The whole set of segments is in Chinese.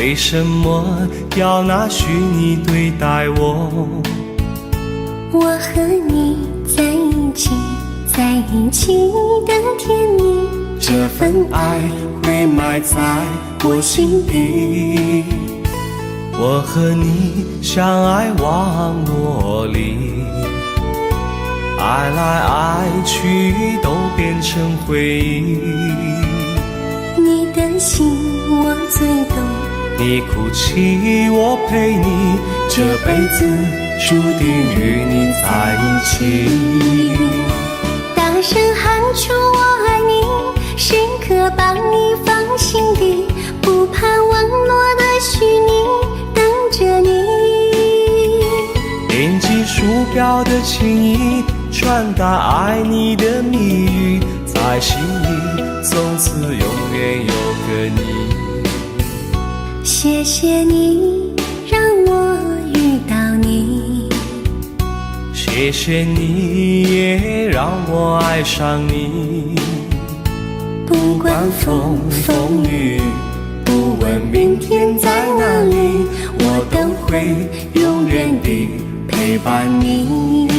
为什么要拿虚拟对待我？我和你在一起，在一起的甜蜜，这份爱会埋在我心底。我和你相爱网络里，爱来爱去都变成回忆。你的心我最懂，你哭泣我陪你，这辈子注定与你在一起。大声喊出我爱你，时刻把你放心底，不怕网络的虚拟，等着你。点击鼠标的情意，传达爱你的蜜语，在心里从此永远有个你。谢谢你让我遇到你，谢谢你也让我爱上你。不管风风雨，不问明天在哪里，我都会永远地陪伴你。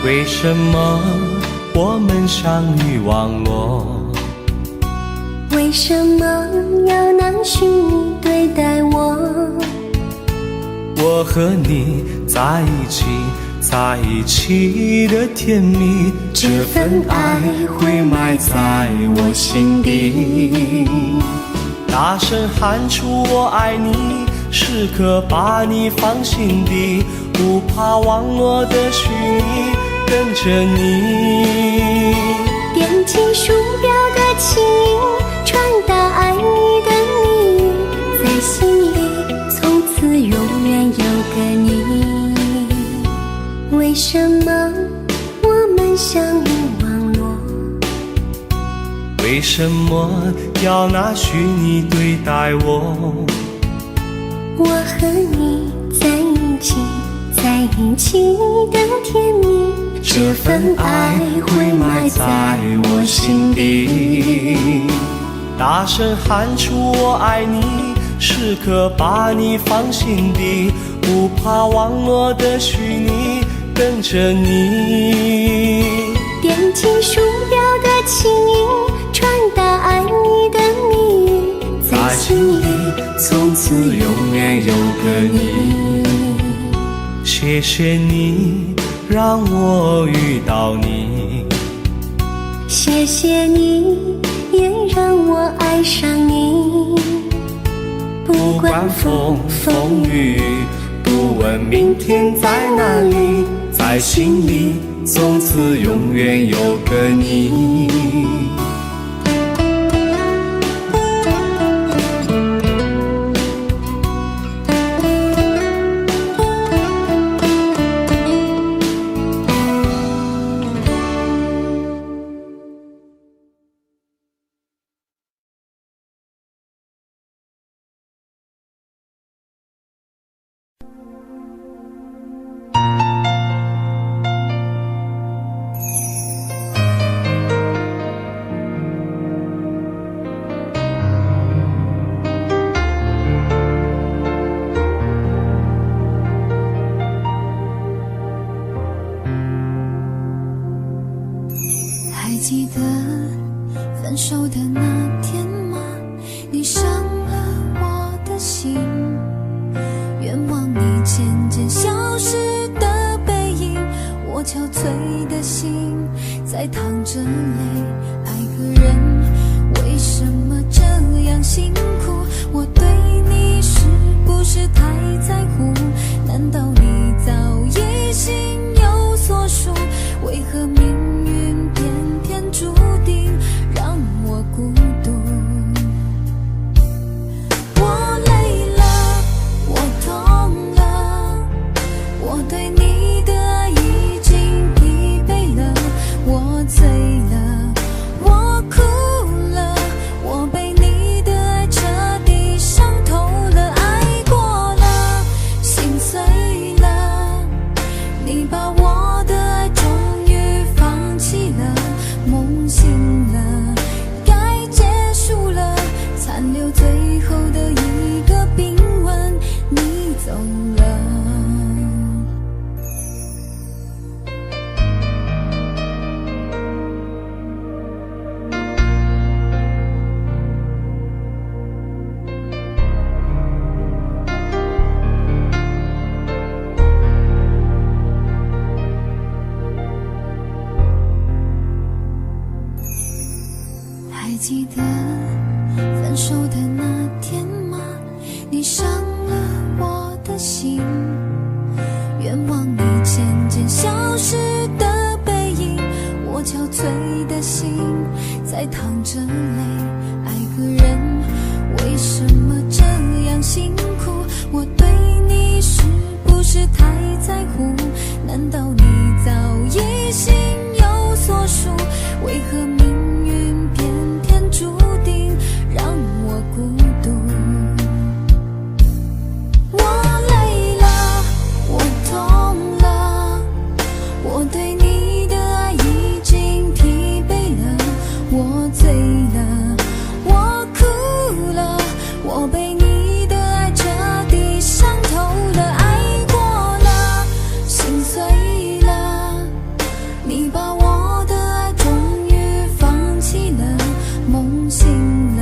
为什么我们相遇网络？为什么要拿虚拟对待我？我和你在一起，在一起的甜蜜，这份爱会埋在我心底。大声喊出我爱你，时刻把你放心底，不怕网络的虚拟，跟着你。点击鼠标的情音，传达爱你的蜜语，在心里从此永远有个你。为什么我们相遇网络？为什么要拿虚拟对待我？我和你在一起，在一起的甜蜜，这份爱会埋在我心底。大声喊出我爱你，时刻把你放心底，不怕网络的虚拟，跟着你。点击鼠标的情音，传达爱你的蜜语，在心里从此永远有个你。谢谢你让我遇到你，谢谢你也让我爱上你。不管风风雨，不问明天在哪里，在心里从此永远有个你。还记得分手的那天吗？你伤了我的心，愿望你渐渐消失的背影，我憔悴的心在淌着泪。爱个人为什么这样辛苦？我对你是不是太在乎？难道你早已心有所属？为何命运偏偏注定让我孤独？我累了，我痛了，我对你的爱已经疲惫了，我记得分手的那天吗？你伤了我的心，愿望你渐渐消失的背影，我憔悴的心在淌着泪。爱个人为什么这样辛苦？我对你是不是太在乎？难道你早已心有所属？为何命运偏偏注定让我孤独？我累了，我痛了，我对你的爱已经疲惫了，我醉了，我哭了，我被你的爱彻底伤透了，爱过了，心碎了，你把我的爱终于放弃了，梦醒了，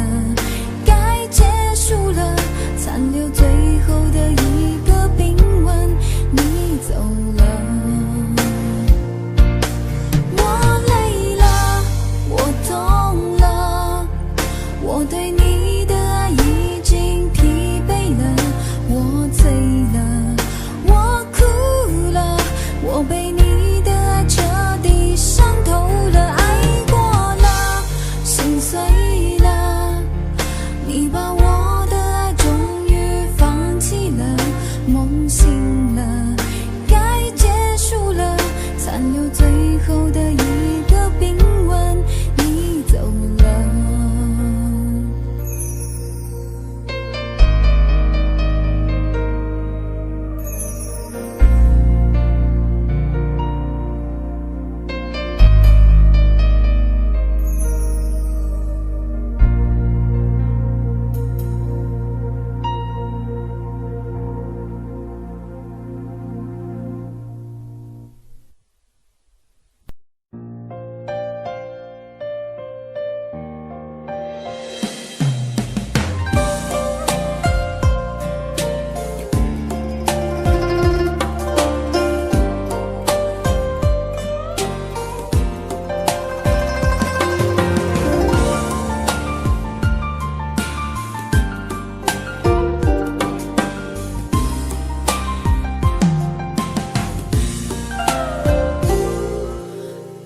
该结束了，残留最后的一个冰吻，你走了。我累了，我痛了，我对你的爱已经疲惫了，我醉了，我哭了，我被你的爱彻底伤透了，爱过了，心碎了，你把我的爱终于放弃了，梦醒了，该结束了，残留最后的一个冰吻，你走了。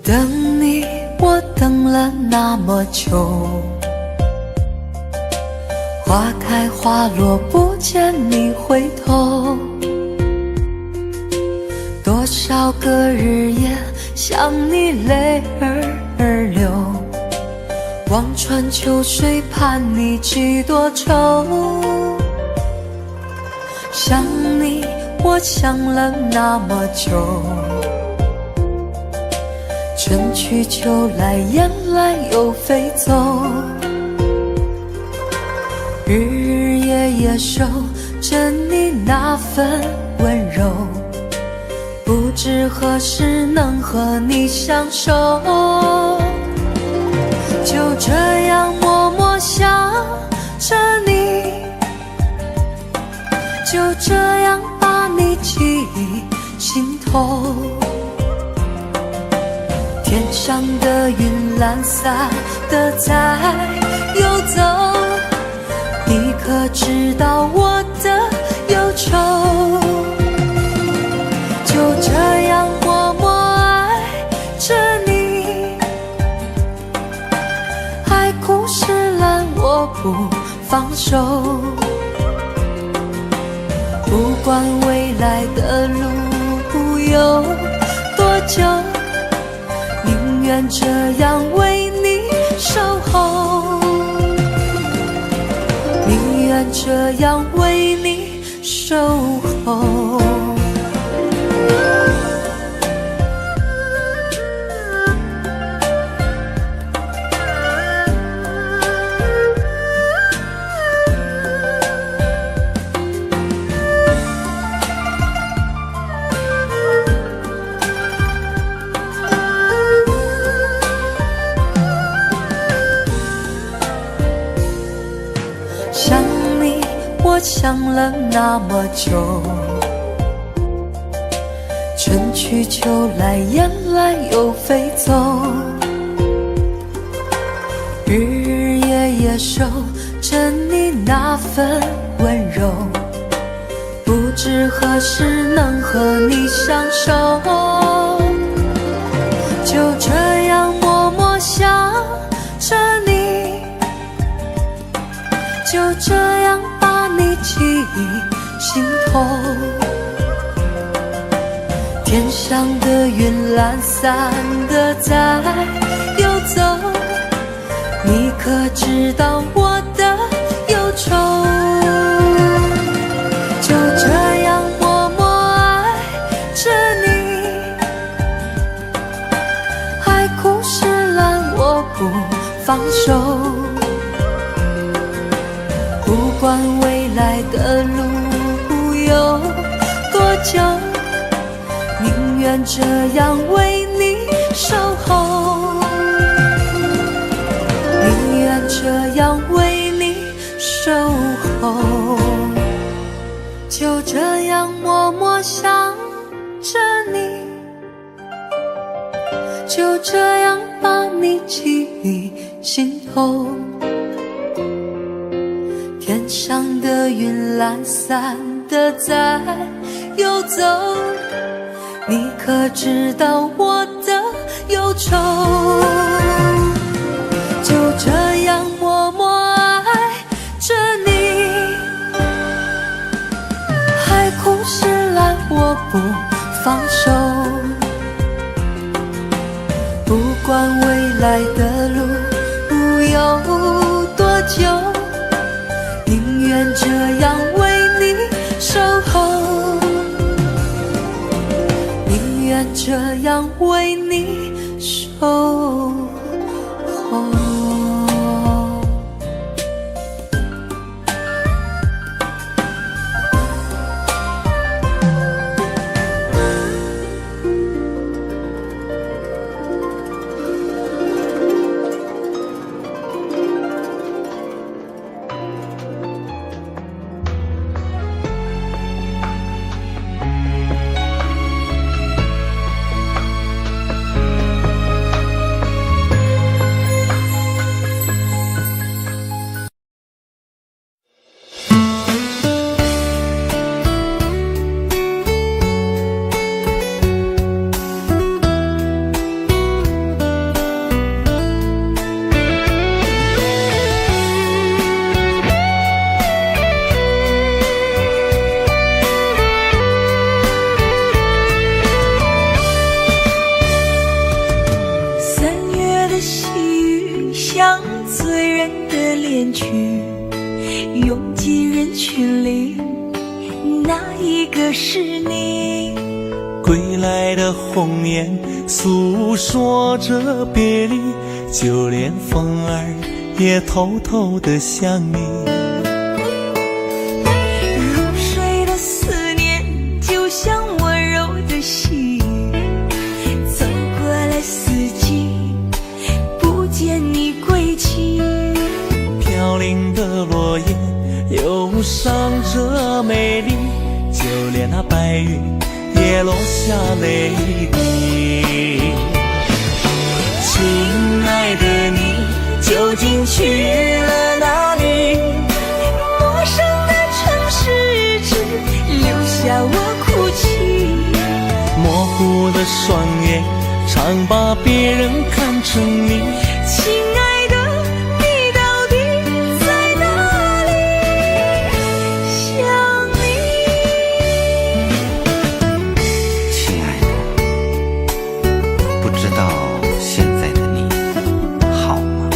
等你，我等了那么久，花开花落不见你回头，多少个日夜想你泪儿流，望穿秋水盼你几多愁。想你，我想了那么久，春去秋来，雁来又飞走，日日夜夜守着你那份温柔，不知何时能和你相守。就这样默默想着你，就这样把你记心头。天上的云懒散的在游走，你可知道我的忧愁？就这样默默爱着你，海枯石烂我不放手，不管未来的路有多久，宁愿这样为你守候，宁愿这样为你守候。想你，我想了那么久，春去秋来，雁来又飞走，日日也守着你那份温柔，不知何时能和你相守。就这样默默想着你，就这样把你记忆心头。天上的云懒散的在游走，你可知道我的忧愁？就这样默默爱着你，海枯石烂我不放手。不管未来的路有多久，宁愿这样为你守候，宁愿这样为你守候。就这样默默想着你，就这样把你记忆心头。天上的云懒散的在游走，你可知道我的忧愁？就这样默默爱着你，海枯石烂我不放手。不管未来的路有多久，宁愿这样为你守候，宁愿这样为你守候。拥挤人群里，哪一个是你？归来的鸿雁诉说着别离，就连风儿也偷偷地想你。入睡的思念就像温柔的细雨，走过了四季，不见你归期。飘零的落叶忧伤着美丽，就连那白云也落下泪滴。亲爱的你究竟去了哪里？陌生的城市只留下我哭泣，模糊的双眼常把别人看成你。亲爱的你到底在哪里？想你。亲爱的，不知道现在的你好吗？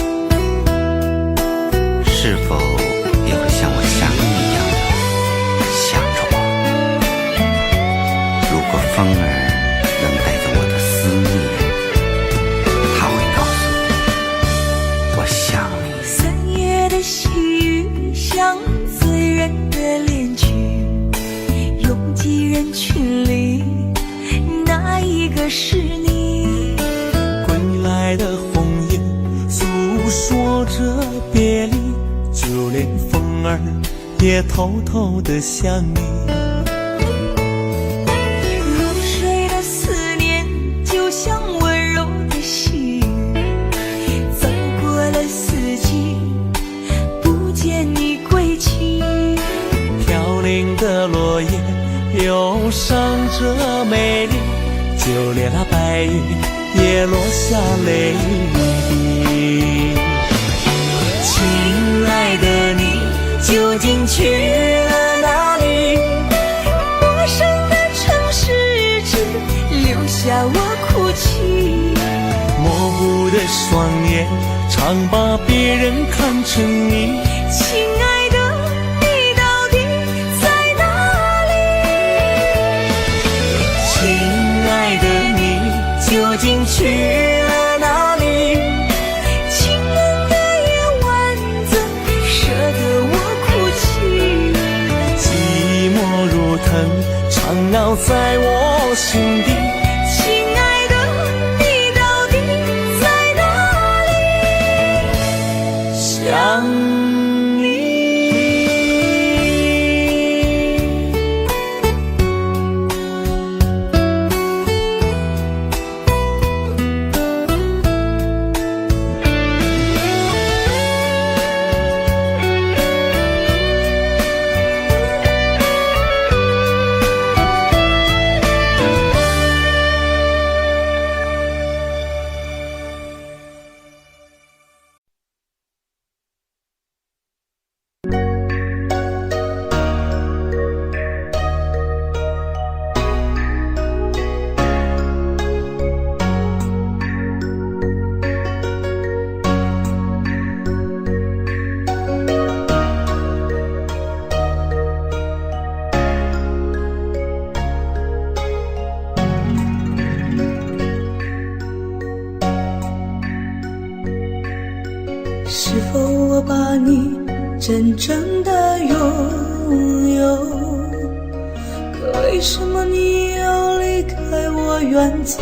是否也会像我想你一样的想着我？如果风儿能带走我的思念，它会告诉你我想你。三月的细雨像醉人的恋曲，拥挤人群里，哪一个是你？归来的鸿雁诉说着别离，就连风儿也偷偷地想你。入睡的思念就像温柔的细雨，走过了四季，泪也落下泪滴。亲爱的你究竟去了哪里？陌生的城市只留下我哭泣。模糊的双眼常把别人看成你。亲爱的你到底在哪里？亲爱的你究竟去了哪里？清冷的夜晚怎舍得我哭泣？寂寞如藤缠绕在我心底。亲爱的你到底在哪里？想你。是否我把你真正的拥有？可为什么你要离开我远走？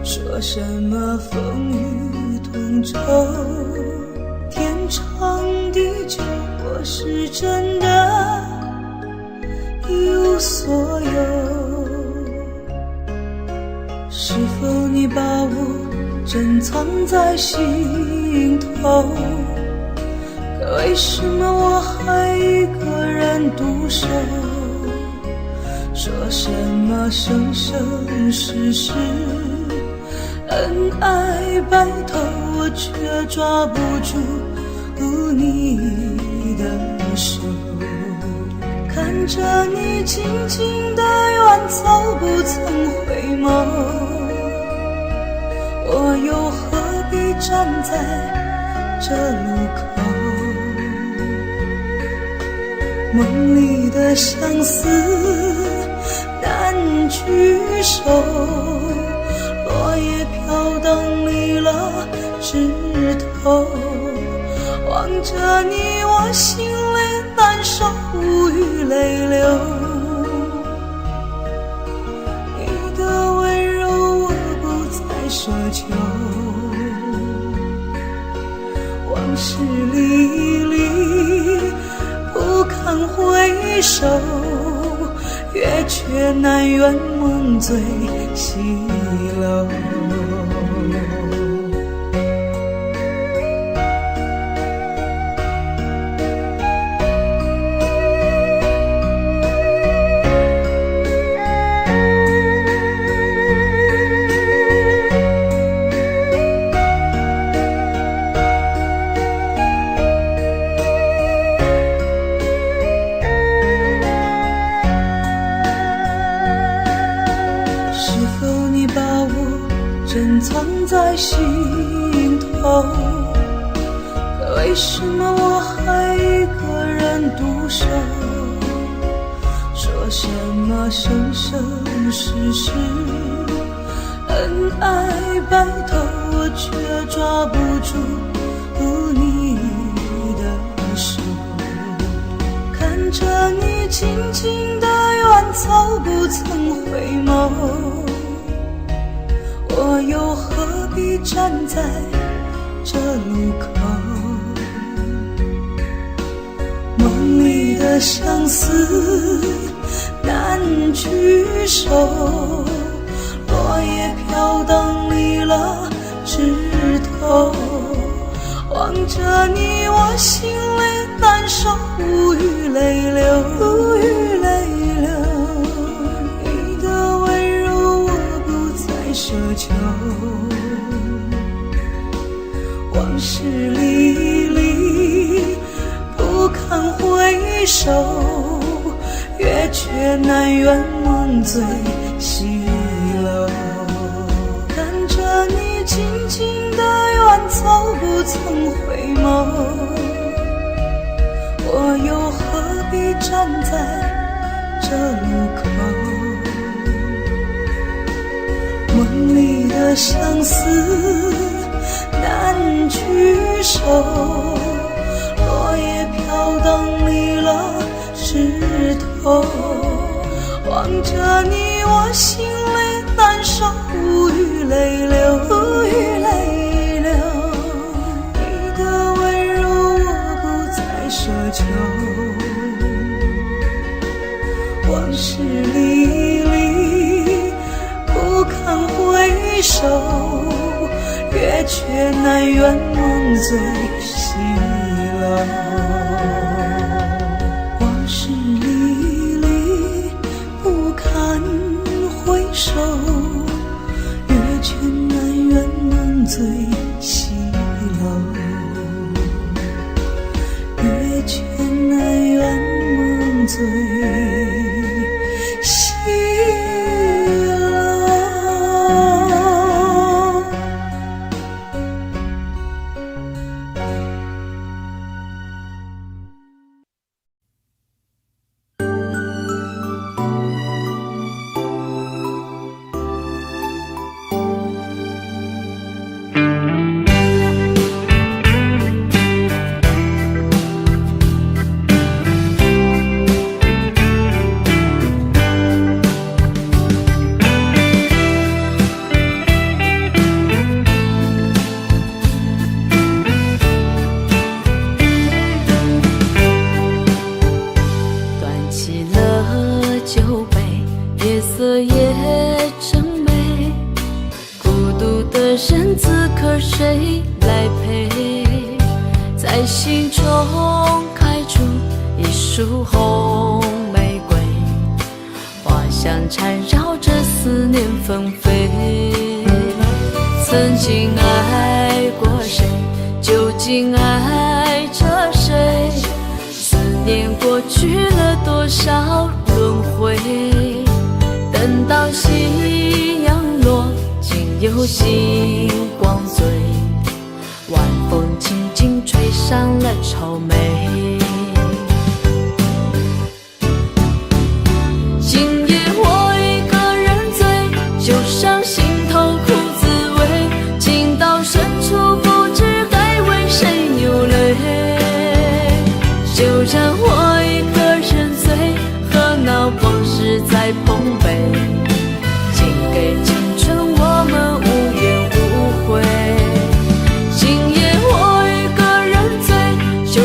说什么风雨同舟，天长地久，我是真的一无所有。是否你把我珍藏在心头？可为什么我还一个人独守？说什么生生世世恩爱白头，我却抓不住你的手。看着你静静地远走，不曾回眸，我又何必站在这路口？梦里的相思难聚首，落叶飘荡离了枝头。望着你，我心里难受，无语泪流。你的温柔我不再奢求，往事历历不堪回首，月却难圆梦醉西楼。珍藏在心头，可为什么我还一个人独守？说什么生生世世恩爱白头，我却抓不住你的手。看着你静静地远走，不曾回眸，我又何必站在这路口？梦里的相思难聚首，落叶飘荡离了枝头。望着你，我心里难受，无语泪流，无语泪流。你的温柔我不奢求。往事历历，不堪回首，月却难圆梦醉西楼。看着你静静地远走，不曾回眸，我又何必站在这路口？梦里的相思难聚首，落叶飘荡离了枝头。望着你，我心里难受，无语泪流，无语泪流。你的温柔我不再奢求，往事历历，不堪回首，月却难圆梦醉西楼。往事历历，不堪回首，月却难圆梦醉西楼。月却难圆梦醉西楼。谁来陪？在心中开出一束红玫瑰，花香缠绕着思念纷飞。曾经爱过谁，究竟爱着谁？思念过去了多少轮回？等到夕阳落，竟有星光醉，晚风轻轻吹上了愁眉。今夜我一个人醉，就像心头苦滋味，情到深处不知该为谁流泪。就让我一个人醉，和那往事在碰杯，敬给青春我们无怨无悔。今夜我一个人醉，就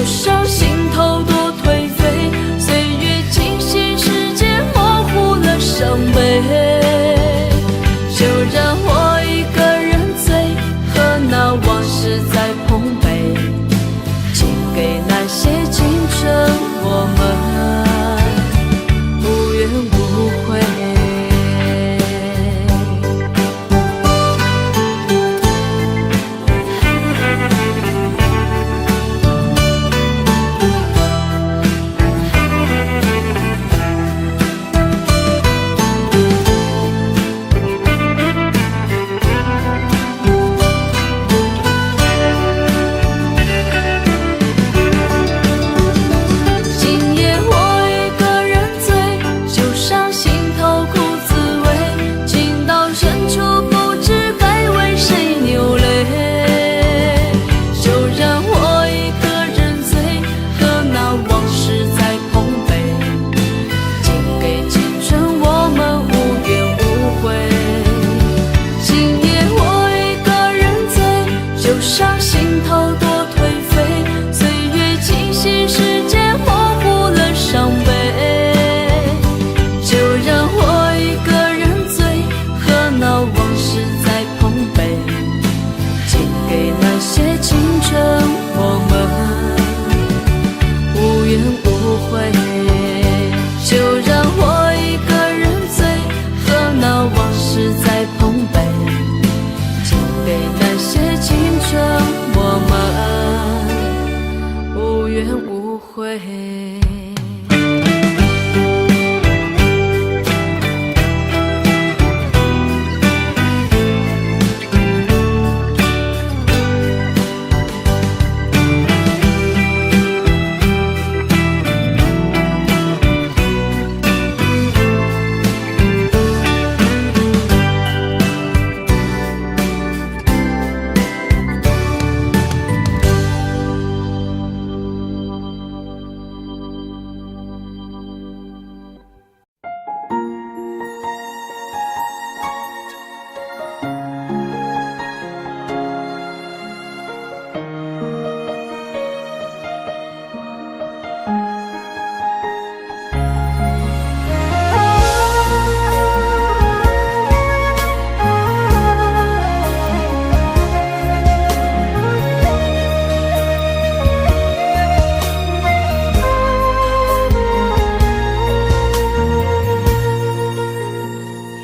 回。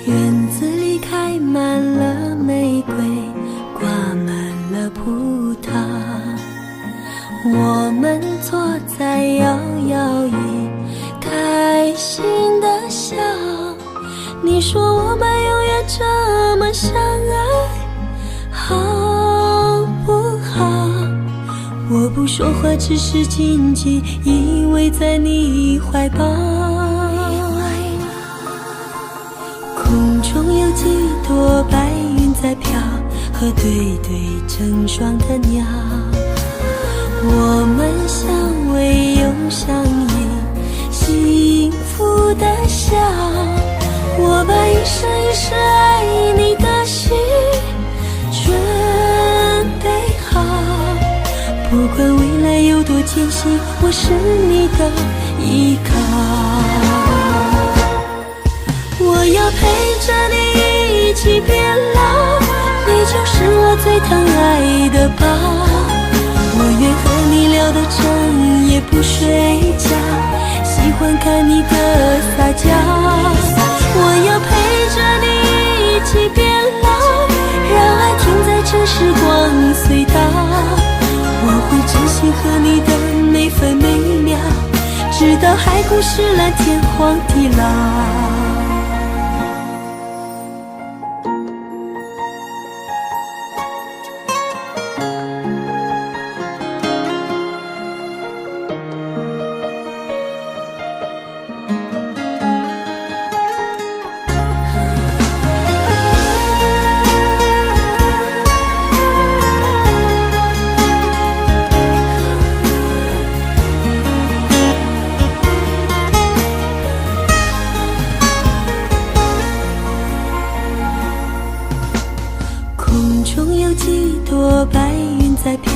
院子里开满了玫瑰，挂满了葡萄。我们坐在摇摇椅，开心的笑。你说我们永远这么相爱，好不好？我不说话，只是紧紧依偎在你怀抱。空中有几朵白云在飘，和对对成双的鸟。我们相偎又相依，幸福的笑。我把一生一世爱你的心准备好，不管未来有多艰辛，我是你的依靠。我要陪着你一起变老，你就是我最疼爱的宝。我愿和你聊到整夜不睡觉，喜欢看你的撒娇。我要陪着你一起变老，让爱停在这时光隧道。我会珍惜和你的每分每秒，直到海枯石烂，天荒地老。几朵白云在飘，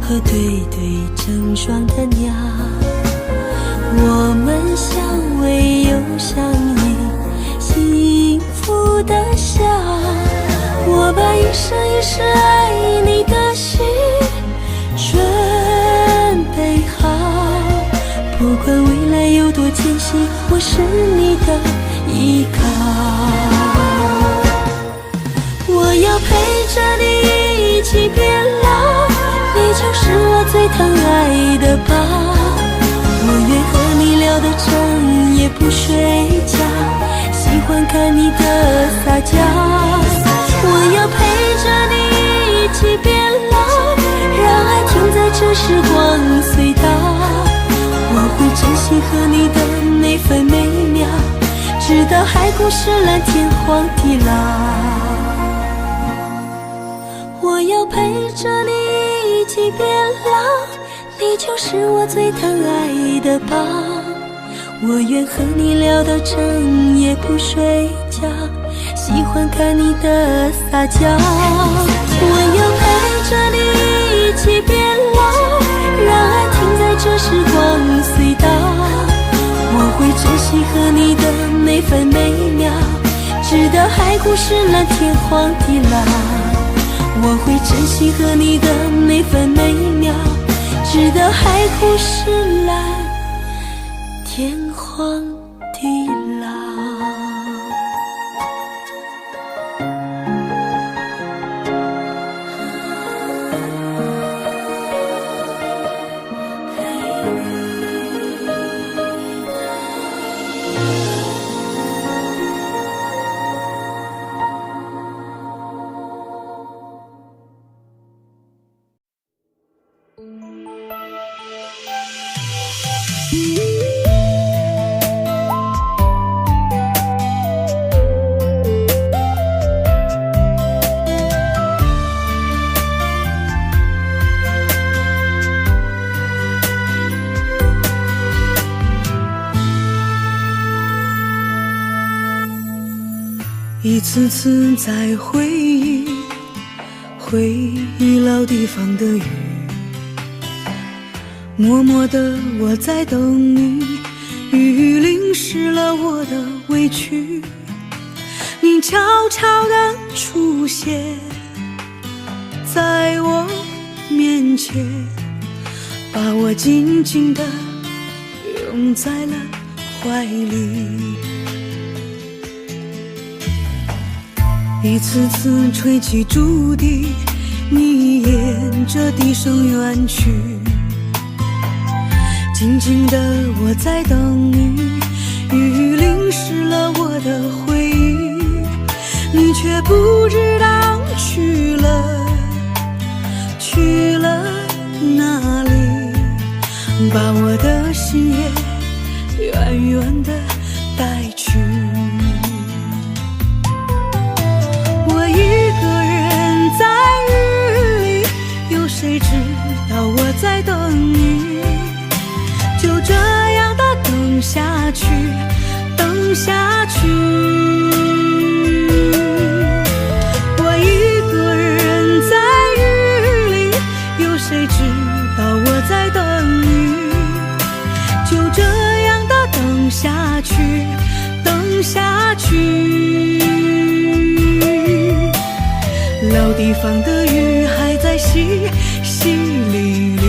和对对成双的鸟。我们相偎又相依，幸福的笑。我把一生一世爱你的心准备好，不管未来有多艰辛，我是你的依靠。我要陪着你一起变老，你就是我最疼爱的宝。我愿和你聊到整夜不睡觉，喜欢看你的撒娇。我要陪着你一起变老，让爱停在这时光隧道。我会珍惜和你的每分每秒，直到海枯石烂，天荒地老。我要陪着你一起变老，你就是我最疼爱的宝。我愿和你聊到整夜不睡觉，喜欢看你的撒娇。我要陪着你一起变老，让爱停在这时光隧道。我会珍惜和你的每分每秒，直到海枯石烂，天荒地老。我会珍惜和你的每分每秒，直到海枯石烂，天荒地老。一次次在回忆老地方的雨，默默地我在等你，雨淋湿了我的委屈，你悄悄地出现在我面前，把我紧紧地拥在了怀里。一次次吹起竹笛，你沿着笛声远去，静静的我在等你，雨淋湿了我的回忆，你却不知道去了哪里，把我的心也远远的带去。谁知道我在等你，就这样的等下去，等下去。我一个人在雨里，有谁知道我在等你，就这样的等下去，等下去。老地方的雨还在淅淅沥沥。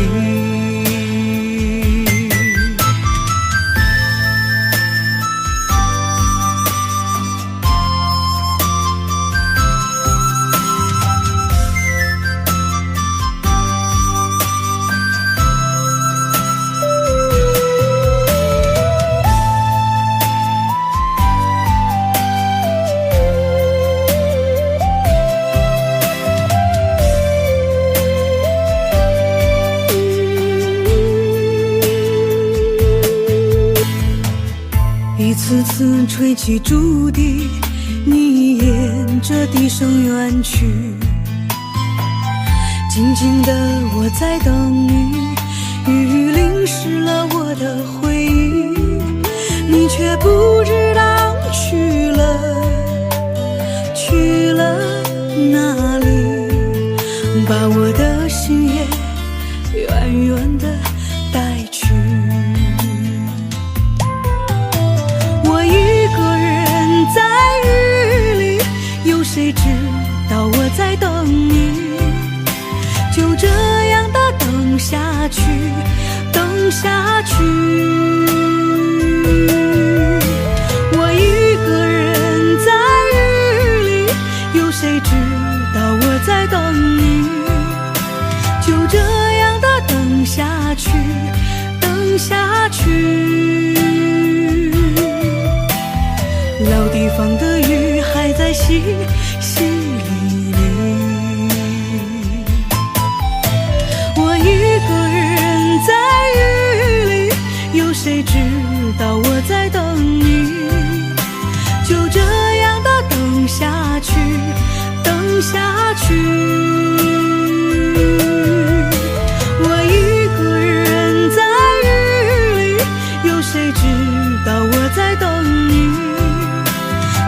一次次吹起竹笛，你沿着笛声远去，静静的我在等你，雨淋湿了我的回忆，你却不知道去了哪里，把我的心也远远的带去。谁知道我在等你，就这样的等下去，等下去。我一个人在雨里，有谁知道我在等你，就这样的等下去，等下去。老地方的雨还在淅淅沥沥，我一个人在雨里，有谁知道我在等你，就这样的等下去，等下去。我一个人在雨里，有谁知道我在等你，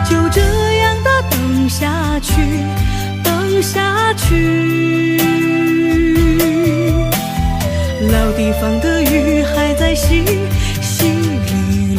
就这样的等下去，等下去。老地方的雨还在淅淅沥沥。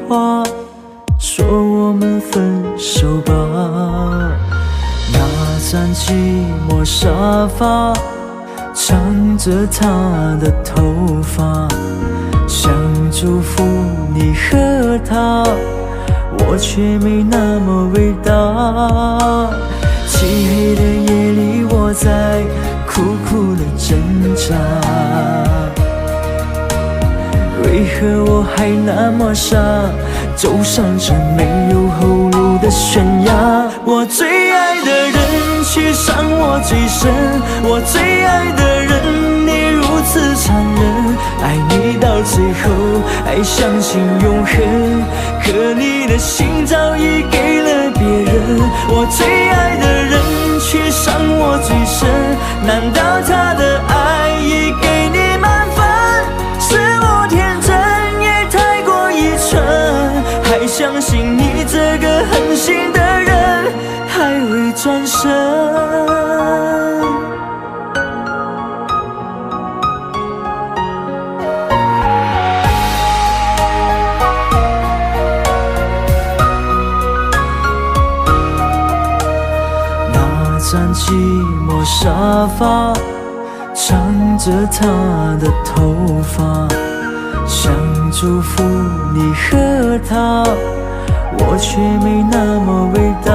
话，说我们分手吧。那张寂寞沙发，藏着她的头发，想祝福你和他，我却没那么伟大。漆黑的夜里，我在苦苦的挣扎，为何我还那么傻，走上这没有后路的悬崖？我最爱的人却伤我最深，我最爱的人你如此残忍，爱你到最后还相信永恒，可你的心早已给了别人。我最爱的人却伤我最深，难道他的爱已给你满分？是我天真也太过愚蠢，还相信你这个狠心的人还会转身。张寂寞沙发，藏着她的头发，想祝福你和他，我却没那么伟大。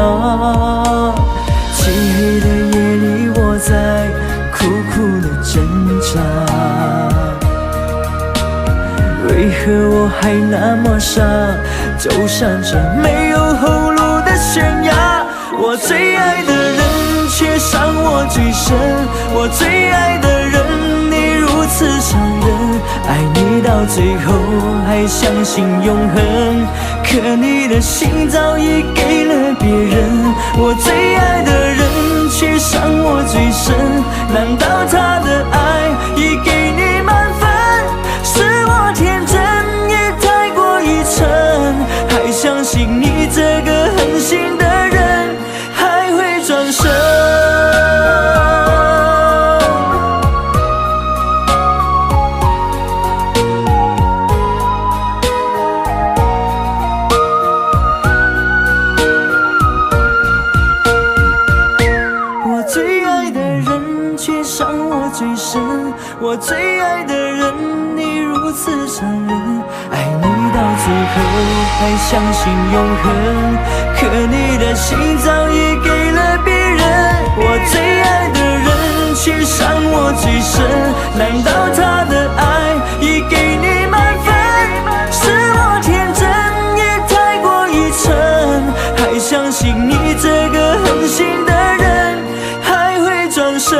漆黑的夜里，我在苦苦的挣扎，为何我还那么傻，走上这没有后路的悬崖？我最爱的人却伤我最深，我最爱的人你如此残忍，爱你到最后还相信永恒，可你的心早已给了别人。我最爱的人却伤我最深，难道他的爱已给你满分？是我天真也太过愚蠢，还相信你这个狠心的人还会转身。我最爱的人却伤我最深，我最爱的人你如此残忍，爱你到最后还相信永恒，可你的心早已给了别人。我最爱的人却伤我最深，难道他的爱已给你满分？是我天真也太过愚蠢，还相信你这个狠心的人还会转身。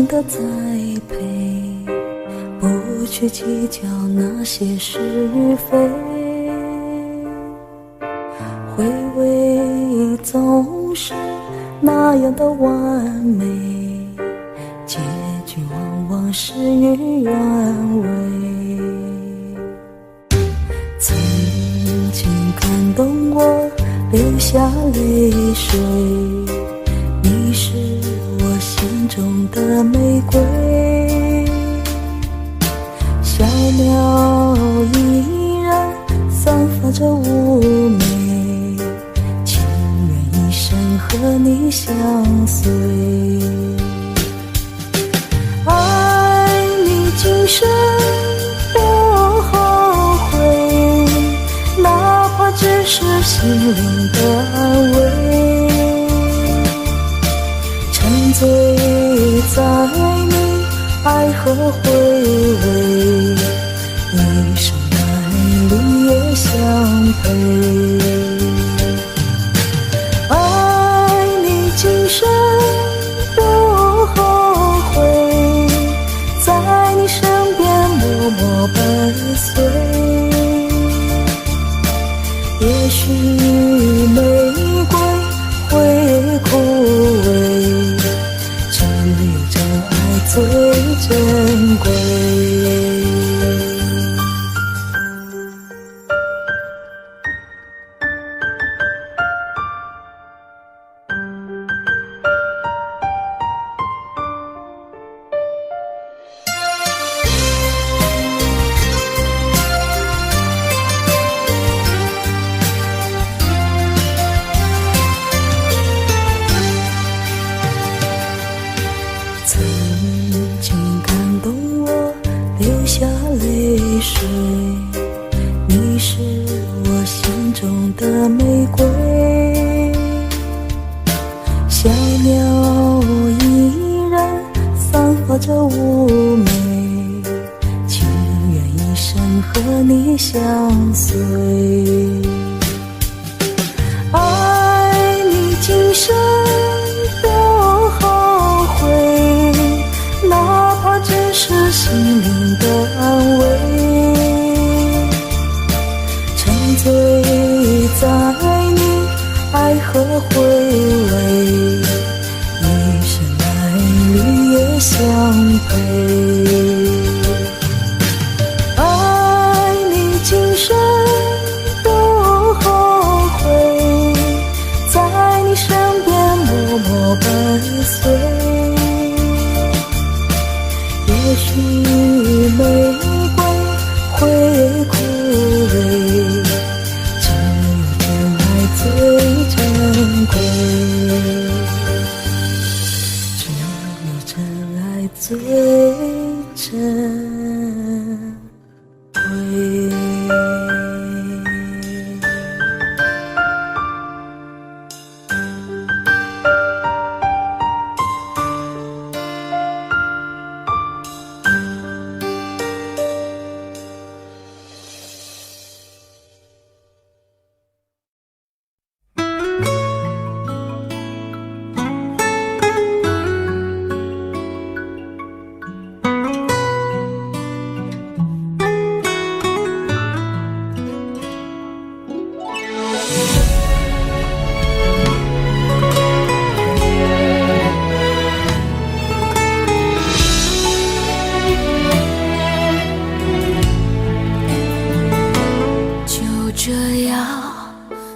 的栽培，不去计较那些是非，回味总是那样的完美，结局往往事与愿违。曾经感动我流下泪水，你是我心中的玫瑰，小鸟依然散发着妩媚，情愿一生和你相随，爱你今生不后悔，哪怕只是心灵的安慰，沉醉在你爱和回味，一生难离相陪。爱你今生不后悔，在你身边默默伴随。也许玫瑰会枯萎，只有真爱最珍贵。曾经感动我流下泪水，你是我心中的玫瑰，小鸟依然散发着妩媚，情愿一生和你相随。爱你今生不后悔，哪怕只是心灵的安慰，沉醉在你爱和回味，一生爱侣也相陪。爱你今生不后悔，在你身边默默伴随。也许玫瑰会枯萎，只有真爱最珍贵，只有真爱最珍贵。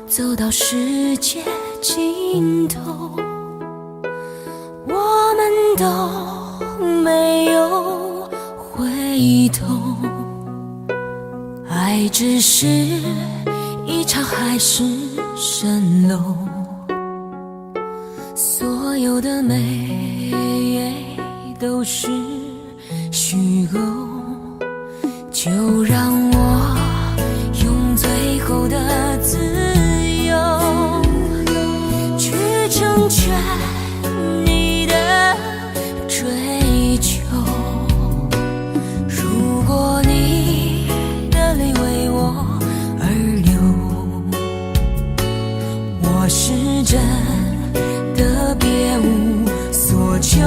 走到世界尽头，我们都没有回头，爱只是一场海市蜃楼，所有的美都是虚构，就让我用最后的自由去成全你的追求。如果你的泪为我而流，我是真的别无所求。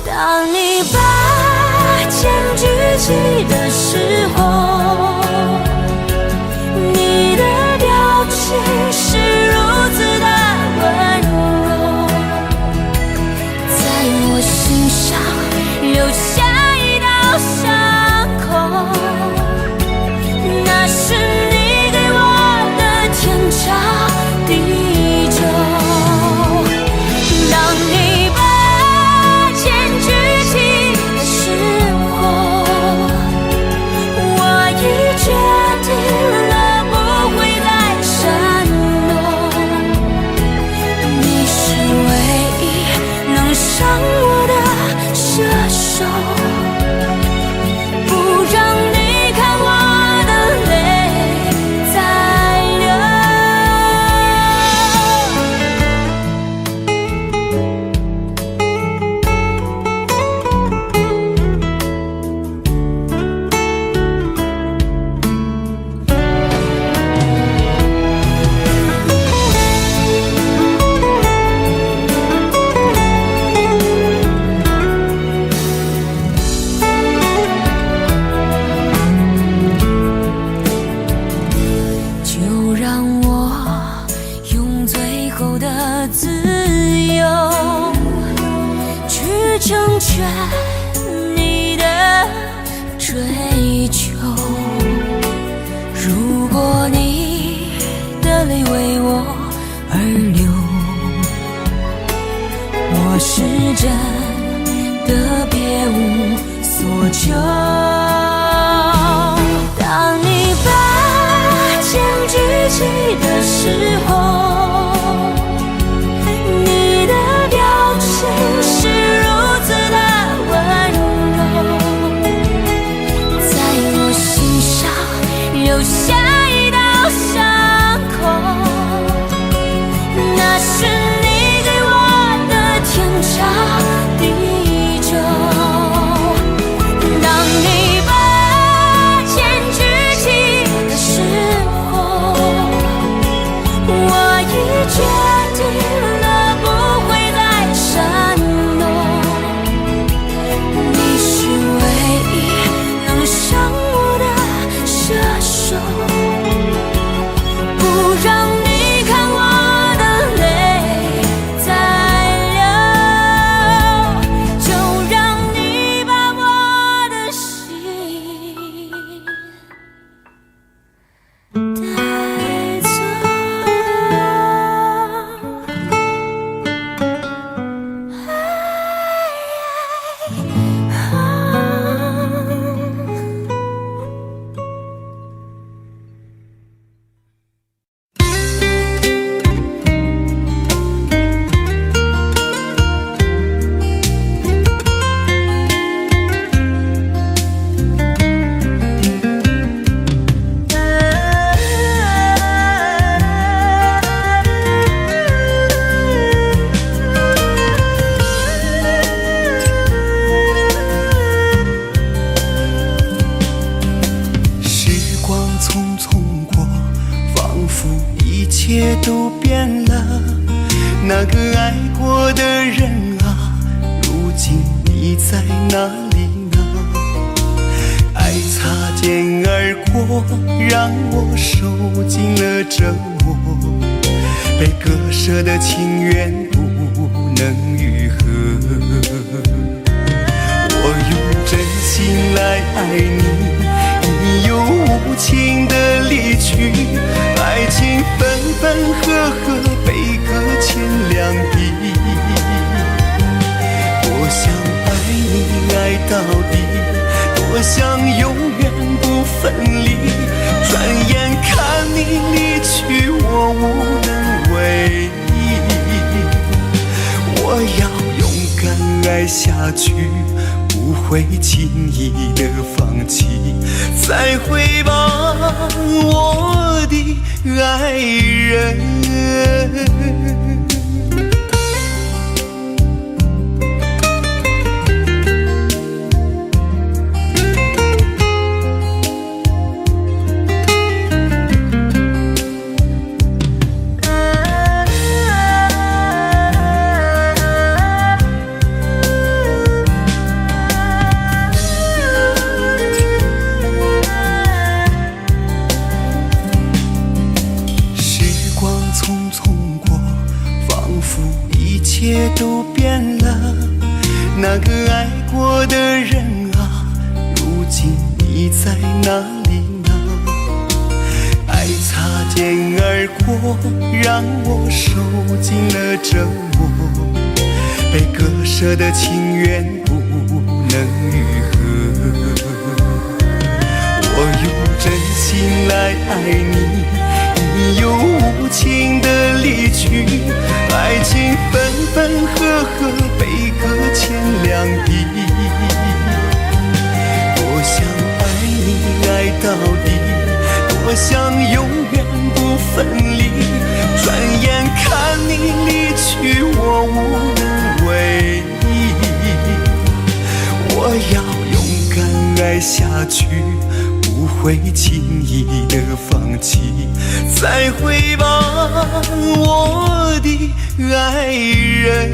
当你把剑举起的时久。当你把剑举起的时候，你的表情是如此的温柔，在我心上留下一道伤口，那是你给我的天长地久。当你把剑举起的时候，我已决定了不会再闪躲。你是唯一能伤我的射手，不让你看我的泪再流，就让你把我的心带走。时光匆匆过，仿佛一切都变了。那个爱过的人啊，如今你在哪里呢？爱擦肩而过，让我受尽了折磨。被割舍的情缘不能愈合。我用真心来爱你，你又无情的离去，爱情分分合合，悲歌千两笔。多想爱你爱到底，多想永远不分离，转眼看你离去，我无能为力。我要勇敢爱下去，不会轻易的放弃，再会吧，我的爱人。一切都变了，那个爱过的人啊，如今你在哪里呢？爱擦肩而过，让我受尽了折磨，被割舍的情缘不能愈合。我用真心来爱你，你又无情的离去，爱情分分合合，悲歌千两笔。多想爱你爱到底，多想永远不分离，转眼看你离去，我无能为力。我要勇敢爱下去，不会轻易的放弃，再会吧，我的爱人。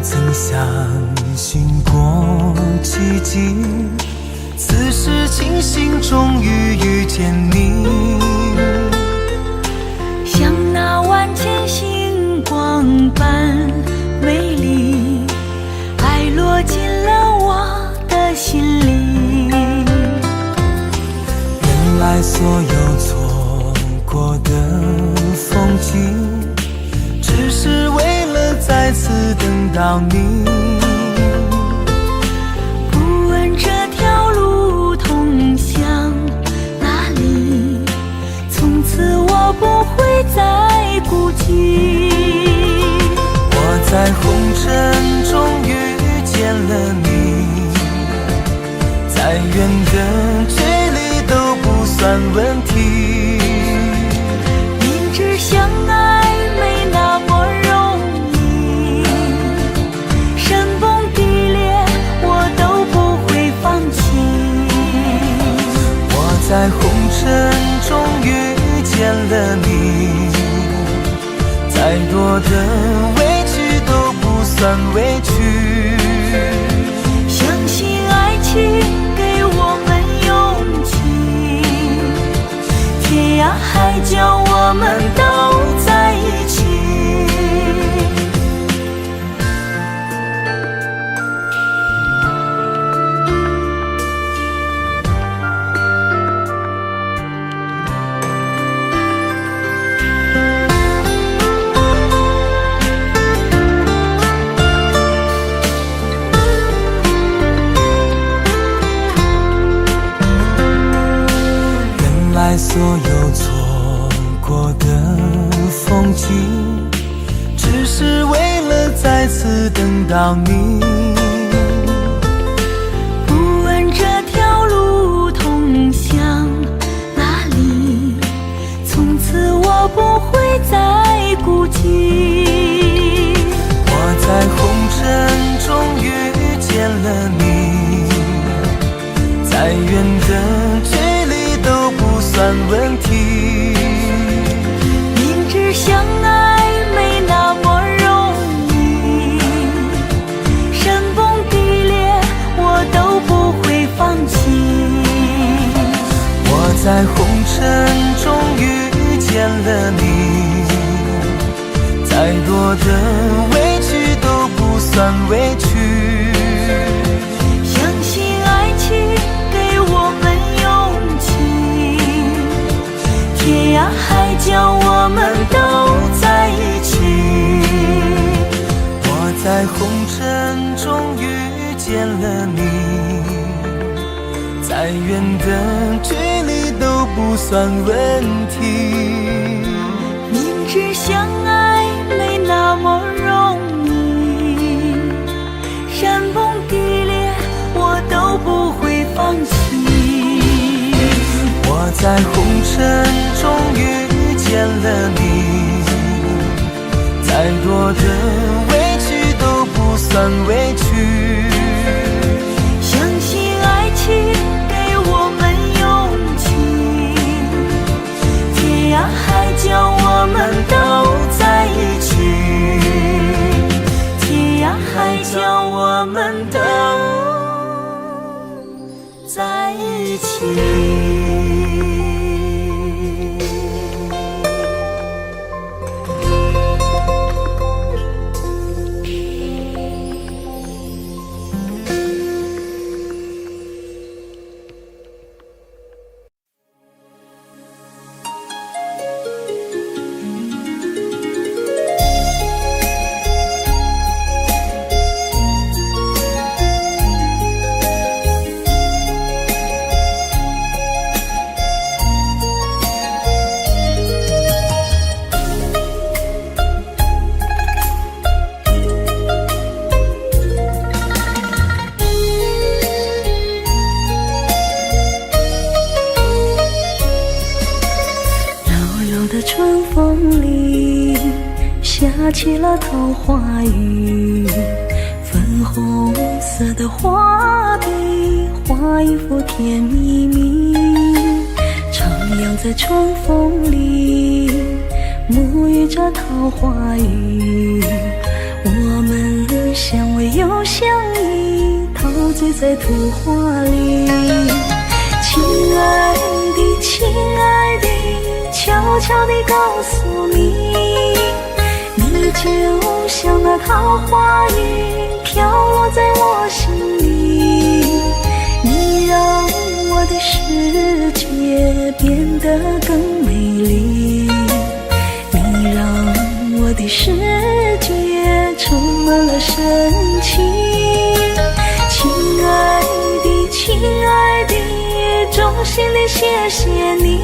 曾相信过奇迹，此时庆幸终于遇见你。像那万千星光般美丽，爱落进了我的心里。原来所有错过的风景，只是为了再次等到你。不问这条路通向哪里，从此我不会再孤寂。我在红尘中遇见了你，再远的距离都不算问题。明知相爱没那么容易，山崩地裂我都不会放弃。我在红尘中遇见了你，再多的委屈都不算委屈。相信爱情给我们勇气，天涯海角我们都在一起。原来所有错过的风景，只是为了再次等到你。不问这条路通向哪里，从此我不会再孤寂。我在红尘中遇见了你，再远的距离都不算问题。明知相爱没那么容易，山崩地裂我都不会放弃。我在红尘中遇见了你，再多的委屈都不算委屈。相信爱情给我们勇气，天涯海角我们都在一起。我在红尘中遇见了你，再远的距离都不算问题。明知相爱没那么容易，山崩地裂我都不会放弃。我在红尘中遇见了你，再多的委屈都不算委屈。相信爱情给我们勇气，天涯海角我们都在一起。天涯海角我们都在一起。春风里下起了桃花雨，粉红色的画笔画一幅甜蜜蜜，徜徉在春风里，沐浴着桃花雨，我们相偎又相依，陶醉在图画里。亲爱的，亲爱的，悄悄地告诉你，你就像那桃花雨，飘落在我心里。你让我的世界变得更美丽，你让我的世界充满了神奇。亲爱的，亲爱的，衷心的谢谢你，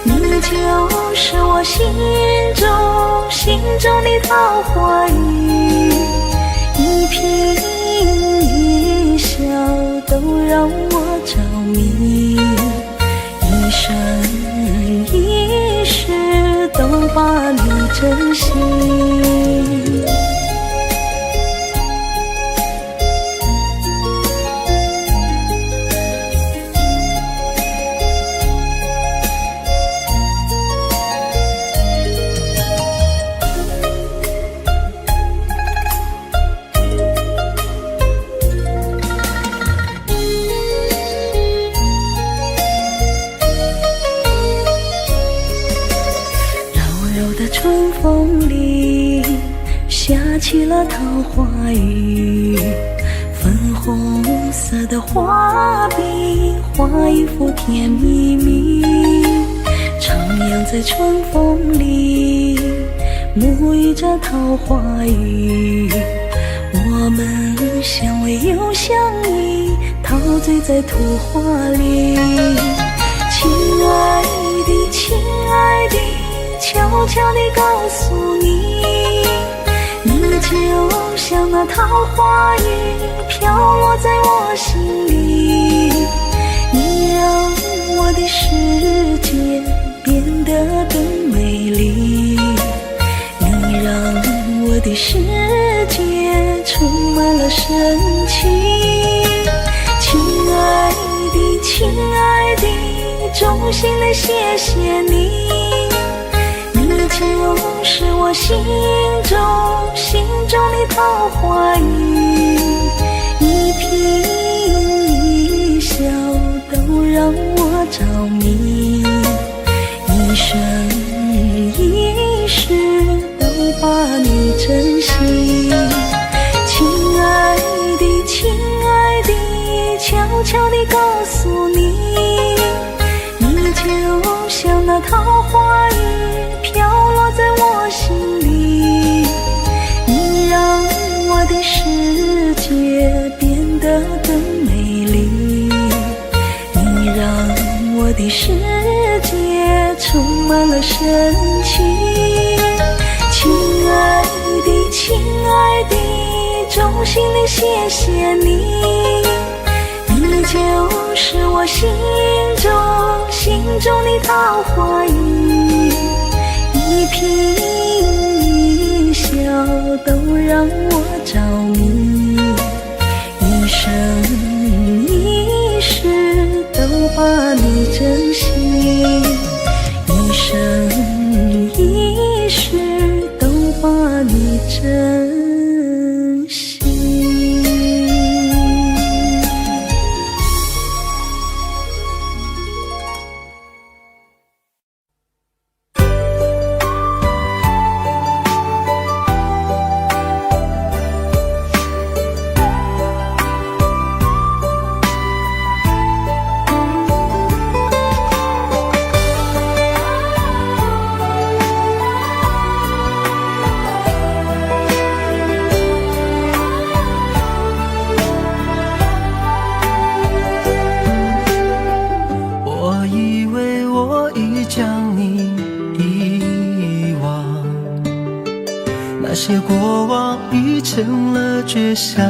你就是我心中的桃花雨，一颦一笑都让我着迷，一生一世都把你珍惜。春风里下起了桃花雨，粉红色的画笔画一幅甜蜜蜜，徜徉在春风里沐浴着桃花雨。我们相偎又相依，陶醉在图画里。亲爱的，亲爱的，悄悄地告诉你，你就像那桃花雨，飘落在我心里。你让我的世界变得更美丽，你让我的世界充满了神奇。亲爱的，亲爱的，衷心的谢谢你，你就是我心中的桃花雨，一颦一笑都让我着迷，一生一世都把你珍惜。亲爱的，亲爱的，悄悄地告诉你，你就像那桃花雨，飘落在我心里。你让我的世界变得更美丽，你让我的世界充满了神奇。亲爱的，亲爱的，衷心的谢谢你，你就是我心中的桃花雨，一颦一笑都让我着迷，一生一世都把你珍惜，一生一世都把你珍惜。那些过往已成了绝响，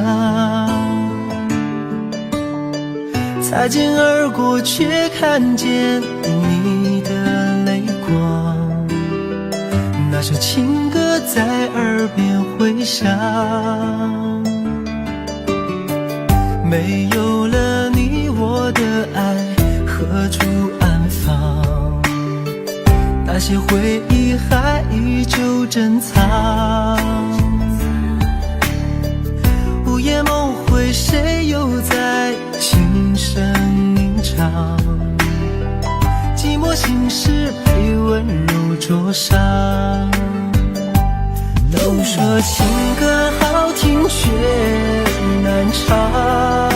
擦肩而过却看见你的泪光，那首情歌在耳边回响。没有了你，我的爱何处安放？那些回忆还依旧珍藏。会谁又在轻声吟唱？寂寞心事被温柔灼伤。都说情歌好听却难唱，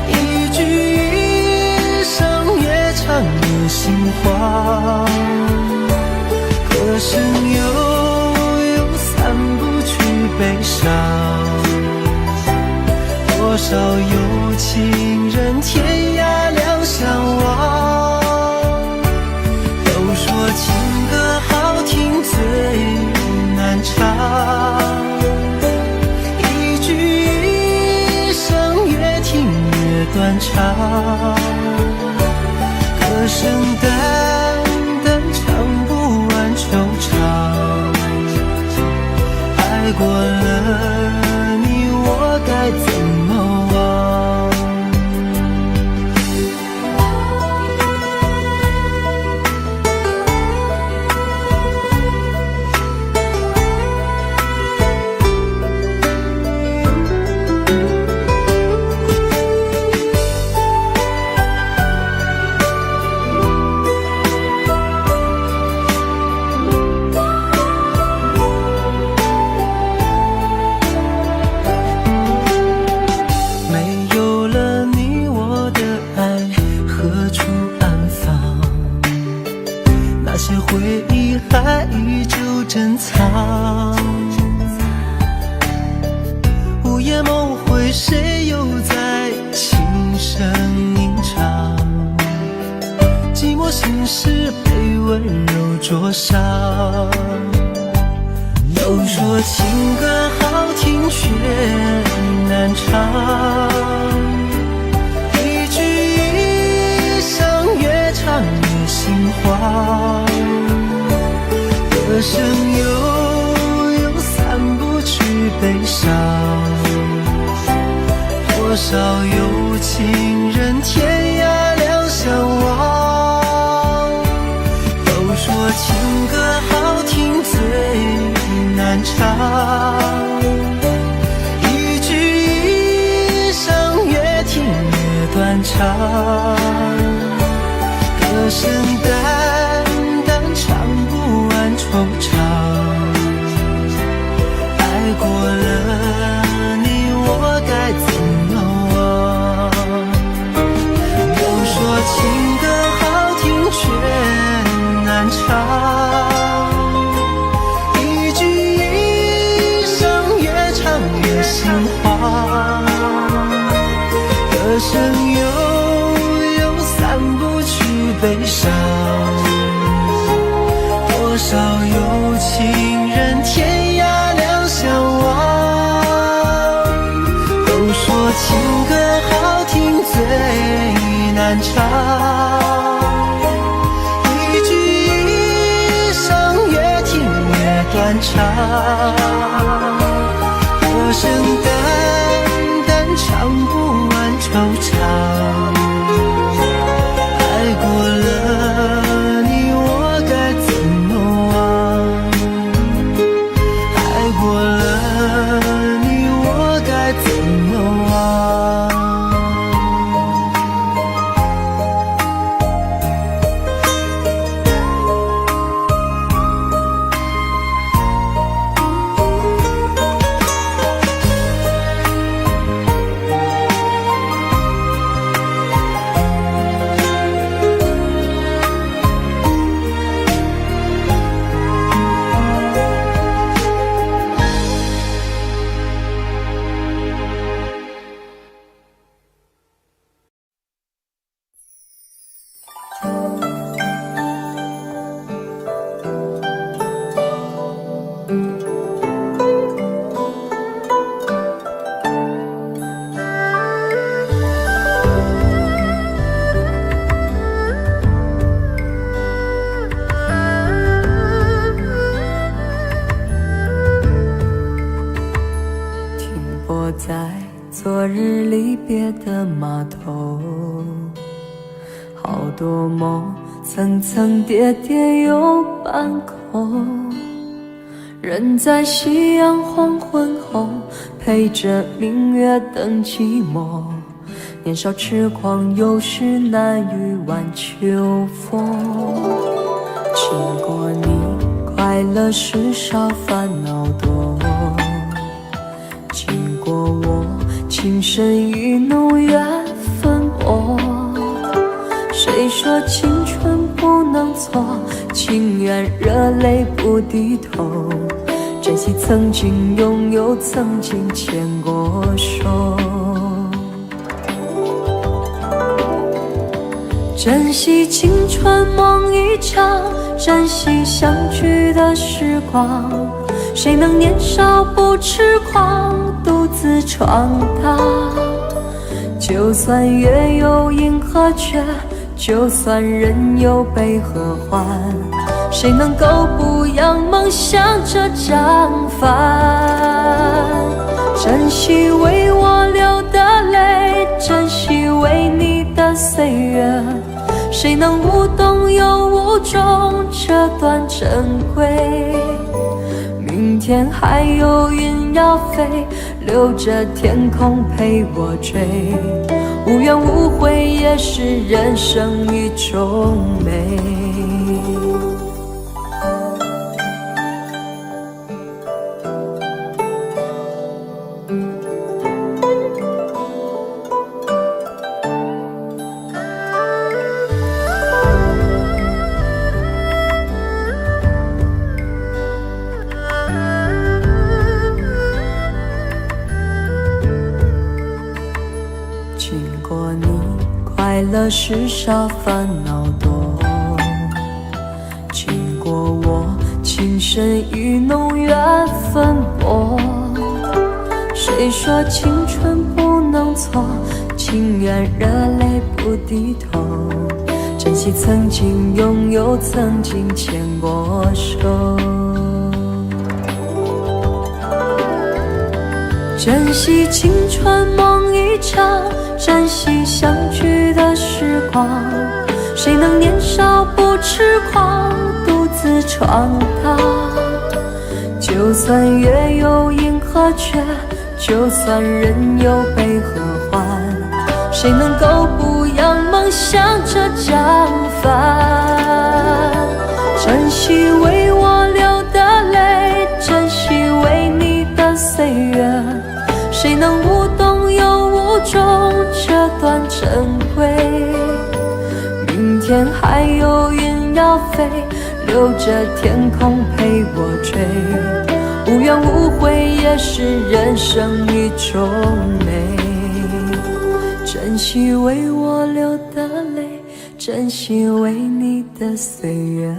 一句一声越唱越心慌。歌声悠散不去悲伤，多少有情人天涯两相望。都说情歌好听最难唱，一句一声越听越断肠。歌声淡淡唱不完惆怅，爱过了你我该怎么忘？珍藏，午夜梦回，谁又在轻声吟唱？寂寞心事被温柔灼伤。都说情歌好听却难唱，一句一声越唱越心慌。歌声悠散不去悲伤，多少有情人天涯两相望。都说情歌好听最难唱，一句一声越听越断肠。歌声淡淡唱不完惆怅，爱过了你我该怎么忘？都说情歌好听却难唱，一句一声越唱越心慌。歌声悠散不去悲伤，多少有情人天涯两相望。都说情歌好听最难唱，一句一声越听越断肠。歌声淡淡唱不完惆怅，爱过了你我该怎么忘？爱过了你我该怎么忘？在昨日离别的码头，好多梦层层叠叠又半空，人在夕阳黄昏后，陪着明月等寂寞。年少痴狂，有时难御晚秋风。经过你，快乐时少，烦恼多。经过我，情深意浓，缘分薄。谁说青春不能错？情愿热泪不低头。珍惜曾经拥有，曾经牵过手。珍惜青春梦一场，珍惜相聚的时光。谁能年少不痴狂，独自闯荡？就算月有阴和缺，就算人有悲和欢，谁能够不扬梦想这张帆？珍惜为我流的泪，珍惜为你的岁月，谁能无动又无衷这段珍贵？明天还有云要飞，留着天空陪我追。无怨无悔也是人生一种美。经过你，快乐时少，烦恼多。经过我，情深意浓，缘分薄。谁说青春不能错？情愿热泪不低头。珍惜曾经拥有，曾经牵过手。珍惜青春梦一场，珍惜相聚的时光。谁能年少不痴狂，独自闯荡？就算月有阴和缺，就算人有悲和欢，谁能够不扬梦想这张帆？珍惜为我流的泪，珍惜为你的岁月，谁能无动又无衷这段珍贵？明天还有云要飞，留着天空陪我追。无怨无悔也是人生一种美。珍惜为我流的泪，珍惜为你的岁月。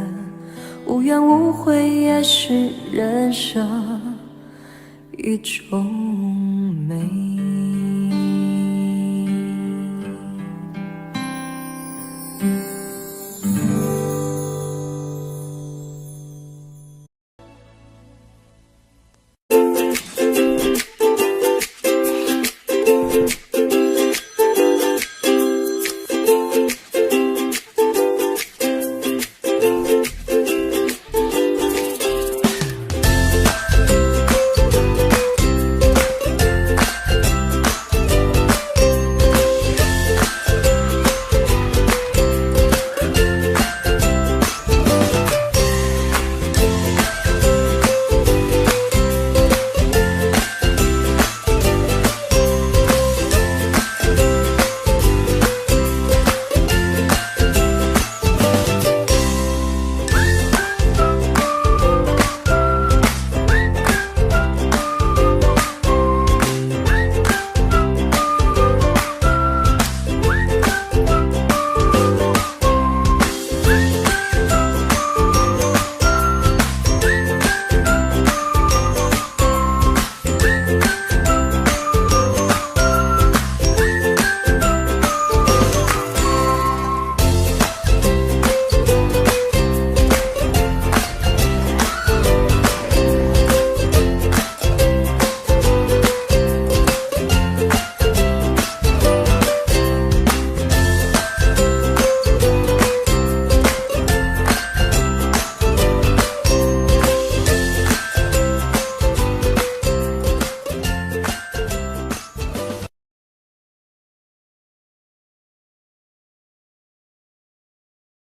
无怨无悔也是人生一种美。